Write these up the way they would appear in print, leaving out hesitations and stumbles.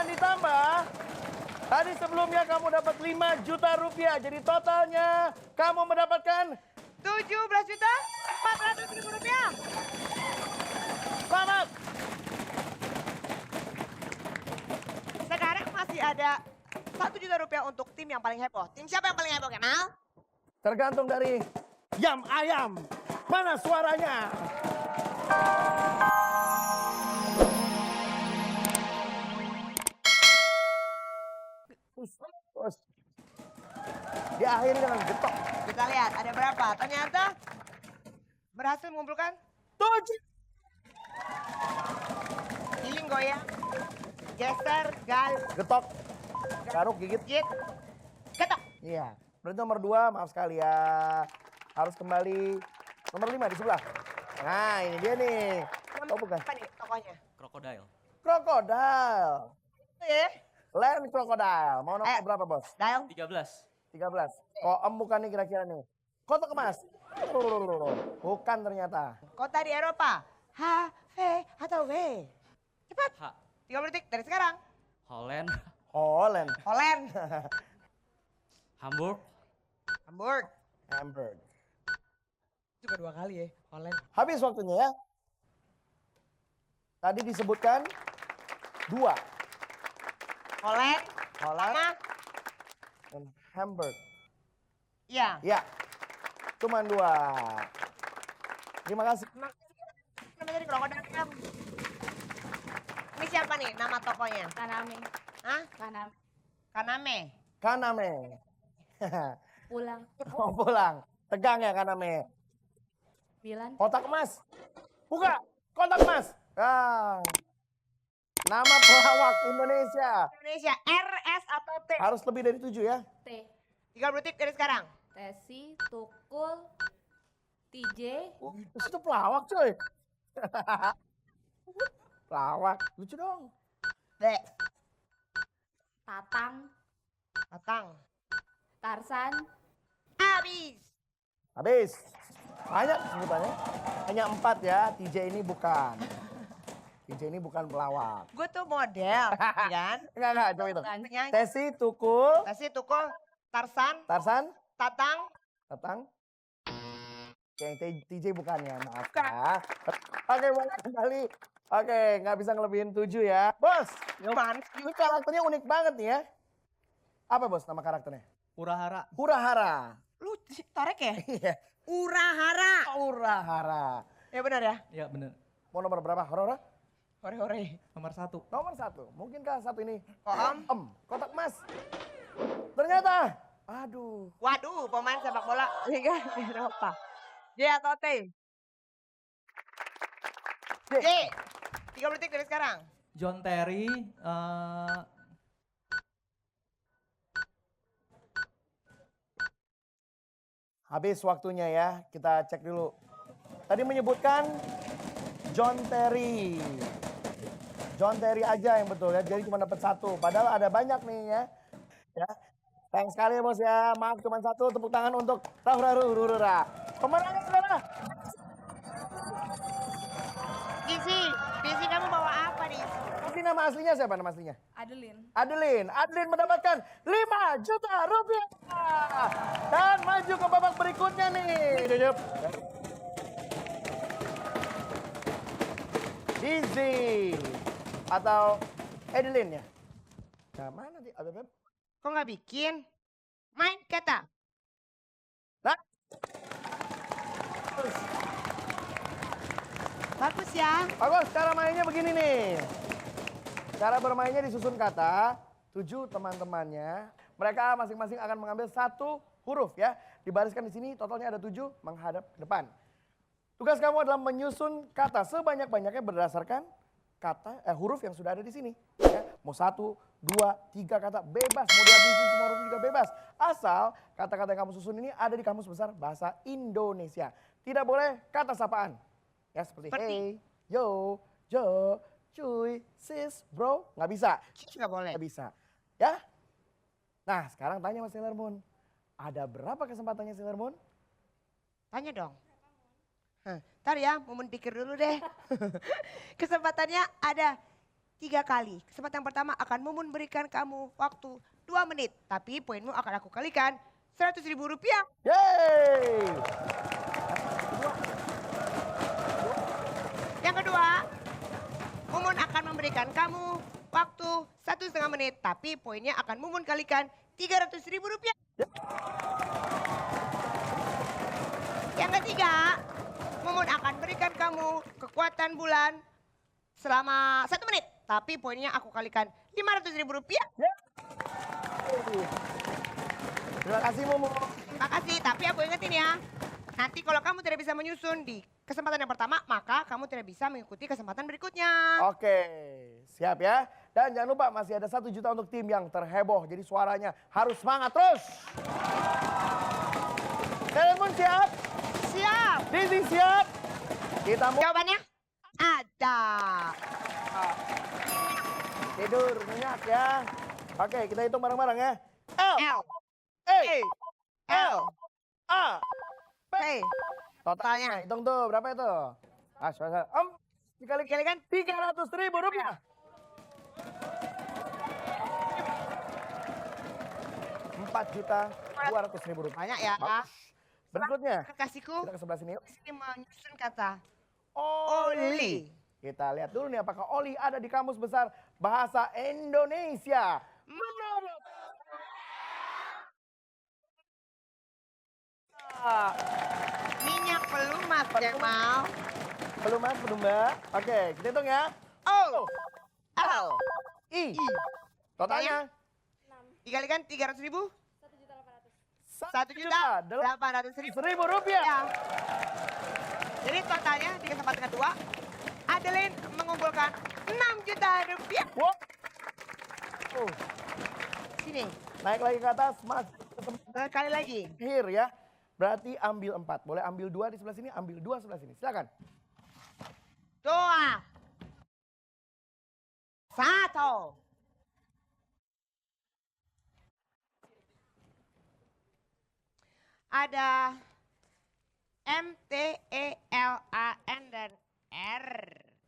ditambah. Tadi sebelumnya kamu dapat 5 juta rupiah. Jadi totalnya kamu mendapatkan 17 juta 400 ribu rupiah. selamat. Sekarang masih ada 1 juta rupiah untuk tim yang paling heboh. Tim siapa yang paling heboh, Kemal? Tergantung dari Yam Ayam. Mana suaranya? Terus. Diakhiri dengan getok. Kita lihat ada berapa. Ternyata berhasil mengumpulkan 7. giling goyang, geser, gal, Getok. Garuk gigit. gigit, ketok. Iya. Berarti nomor 2, maaf sekali ya. Harus kembali nomor 5 di sebelah. Nah ini dia nih. Oh bukan. Apa nih tokohnya? Krokodil. Krokodil. Land Krokodil. Mau nomor Ayo. berapa bos? Dial. 13. 13. Kok bukan nih kira-kira nih? Kotak emas. Bukan ternyata. Kota di Eropa. H, V, atau W? Cepat. H. 30 detik dari sekarang. Holland. Holland. Holland. Hamburg. Hamburg. Hamburg. Juga 2 kali ya, Holland. Habis waktunya ya. Tadi disebutkan 2. Holland. Holland Sama. dan Hamburg. Iya. Ya. Cuman 2. Terima kasih. Nama tadi krokodil. Ini siapa nih nama tokonya? Kaname, Hah? Kaname, Kaname. Kaname. pulang, Mau pulang. Tegang ya Kaname. 9, Kotak emas. Buka. Kotak emas. Ah. Nama pelawak Indonesia. Indonesia. R, S, atau T? Harus lebih dari 7 ya. T, 30 detik dari sekarang. Tesi, Tukul, TJ, Itu pelawak coy. Pelawak. Lucu dong. D. Tatang, Tatang. Tarsan, Habis. Habis. Banyak sebutannya. Hanya 4 ya. TJ ini bukan. TJ ini bukan pelawak. Gue tuh model, ya kan? Enggak, coba itu. Penyanyi. Tesi, Tukul, Tasi, Tukul, Tarsan, Tarsan, Tatang. Tatang. Oke, yang TJ bukan ya, maaf ya. Oke, boleh kembali. Oke, nggak bisa ngelebihin 7 ya. Bos, Gimana? ini karakternya unik banget nih ya. Apa bos nama karakternya? Urahara. Hura-hara. Lu torek ya? Iya, Urahara. hura-hara. Ya benar ya? Ya bener. Mau nomor berapa? Hora-hora? Hore-hore. Nomor 1. Nomor 1. Mungkinkah satu ini? Om. Kotak emas. Ternyata. Aduh. Waduh, pemain sepak bola Liga Eropa. J atau T? J. J. 30 detik dari sekarang. John Terry. Habis waktunya ya. Kita cek dulu. Tadi menyebutkan John Terry. John Terry aja yang betul ya. Jadi cuma dapat 1. Padahal ada banyak nih ya. Ya. Sayang sekali ya bos ya. Maaf cuma 1. Tepuk tangan untuk Rahura. Pemenangnya adalah Disi kamu bawa apa nih? Tapi nama aslinya siapa nama aslinya? Adeline, Adeline. Adeline mendapatkan 5 juta rupiah. Dan maju ke babak berikutnya nih. Yup. Dizzy. Atau Adeline ya? Nah, mana di Beb? Kok nggak bikin? Main kata. Nah. Bagus ya. Bagus, cara mainnya begini nih. Cara bermainnya disusun kata, 7 teman-temannya. Mereka masing-masing akan mengambil 1 huruf ya. Dibariskan di sini, totalnya ada 7 menghadap ke depan. Tugas kamu adalah menyusun kata sebanyak-banyaknya berdasarkan huruf yang sudah ada di sini. Ya. Mau 1, 2, 3 kata bebas. Mau dihabisin semua huruf juga bebas. Asal kata-kata yang kamu susun ini ada di Kamus Besar Bahasa Indonesia. Tidak boleh kata sapaan. Ya seperti hey, yo, jo, cuy, sis, bro. Nggak bisa. Nggak boleh. Nggak bisa. Ya. Nah sekarang tanya Mas Sailor Moon. Ada berapa kesempatannya Sailor Moon? Tanya dong. Ntar ya, momen pikir dulu deh. Kesempatannya ada 3 kali. Kesempatan yang pertama akan Mumun berikan kamu waktu 2 menit. Tapi poinmu akan aku kalikan 100.000 rupiah. Yeay! Yang kedua, Mumun akan memberikan kamu waktu 1,5 menit. Tapi poinnya akan Mumun kalikan 300.000 rupiah. Yang ketiga, Mumun akan berikan kamu kekuatan bulan selama 1 menit. Tapi poinnya aku kalikan 500.000 rupiah. Terima kasih Mumu. Terima kasih, tapi aku ingetin ya. Nanti kalau kamu tidak bisa menyusun di kesempatan yang pertama, maka kamu tidak bisa mengikuti kesempatan berikutnya. Oke, siap ya. Dan jangan lupa masih ada 1 juta untuk tim yang terheboh. Jadi suaranya harus semangat terus. Telepon siap? Siap. Dizzy siap? Kita mau Jawabannya ada. tidur nyenyak ya. Oke, kita hitung bareng-bareng ya. L, L, E, L, A, P. totalnya hitung tuh berapa itu? Dikalikan 300.000 rupiah. Rp4.200.000. Banyak ya. Bagus. Berikutnya Kekasihku, kita ke sebelah sini yuk. sini menyusun kata Oli. Kita lihat dulu nih apakah Oli ada di Kamus Besar Bahasa Indonesia. Menurut minyak pelumas, Kemal. belum mas, belum mbak. Oke, kita hitung ya. O, L, I. Totalnya dikalikan 300.000, 1.800.000 1.800.000 rupiah. Ya. Jadi totalnya di kesempatan kedua, Adeline mengumpulkan 6 juta rupiah. Wow. Sini, Naik lagi ke atas, mas. sekali lagi. Akhir ya. Berarti ambil 4. Boleh ambil 2 di sebelah sini, ambil 2 sebelah sini. Silakan. 2, 1. Ada M, T, E, L, A, N, dan R.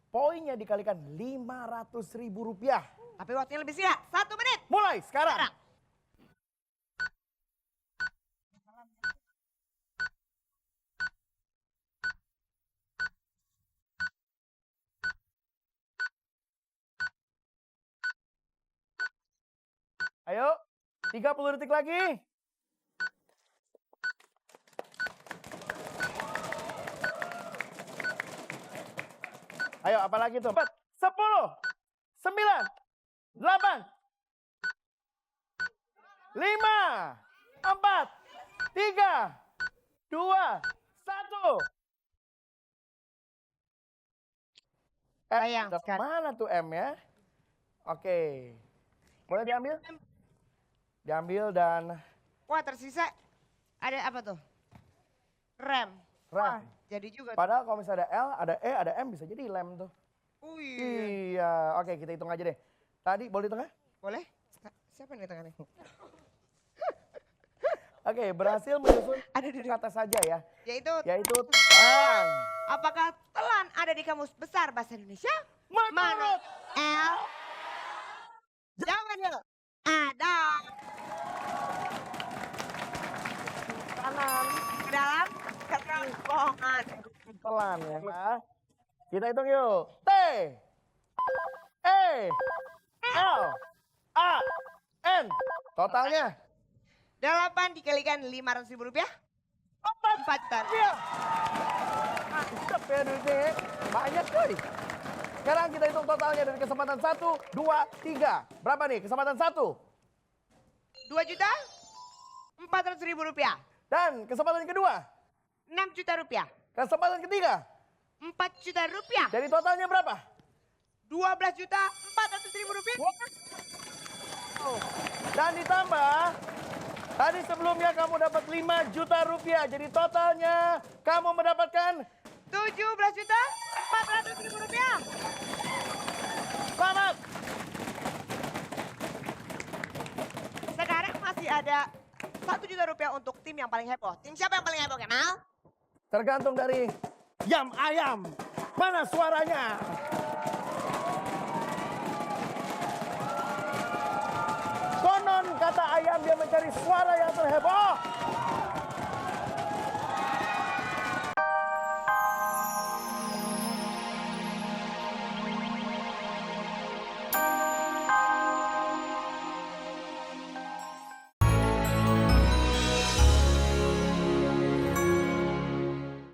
Poinnya dikalikan 500.000 rupiah. Tapi waktunya lebih singkat, 1 menit. Mulai sekarang. Sekarang. Ayo, 30 detik lagi. Ayo, apalagi tuh? 4, 10, 9, 8, 5, 4, 3, 2, 1. Sayang Dapat sekali. mana tuh M ya? Oke. Boleh diambil? Diambil dan Wah, tersisa ada apa tuh? Rem. ram. Jadi juga. Padahal kalau misalnya ada L, ada E, ada M bisa jadi lem tuh. Wih. Iya, oke kita hitung aja deh. Tadi boleh hitung ya? Boleh? Siapa nih tangannya? Oke, berhasil menyusun Ada di kata saja ya. Yaitu, Yaitu telan. apakah telan ada di Kamus Besar Bahasa Indonesia? Menurut L. Jawabannya ada. kanan Ke dalam kerongkongan. telan ya. Kita hitung yuk. T, E, L, A, N. Totalnya 8 dikalikan 500.000 rupiah. 4 juta. Iya. Mantap ya duitnya. Banyak coy. Sekarang kita hitung totalnya dari kesempatan 1, 2, 3. Berapa nih kesempatan 1? 2.400.000 rupiah. Dan kesempatan kedua? 6 juta rupiah. Kesempatan ketiga? 4 juta rupiah. Jadi totalnya berapa? 12.400.000 rupiah. Dan ditambah, tadi sebelumnya kamu dapat 5 juta rupiah. Jadi totalnya kamu mendapatkan 17.400.000 rupiah. selamat. Sekarang masih ada 1 juta rupiah untuk tim yang paling heboh. Tim siapa yang paling heboh, Kemal? Tergantung dari Yam Ayam. Mana suaranya? dari suara yang terheboh.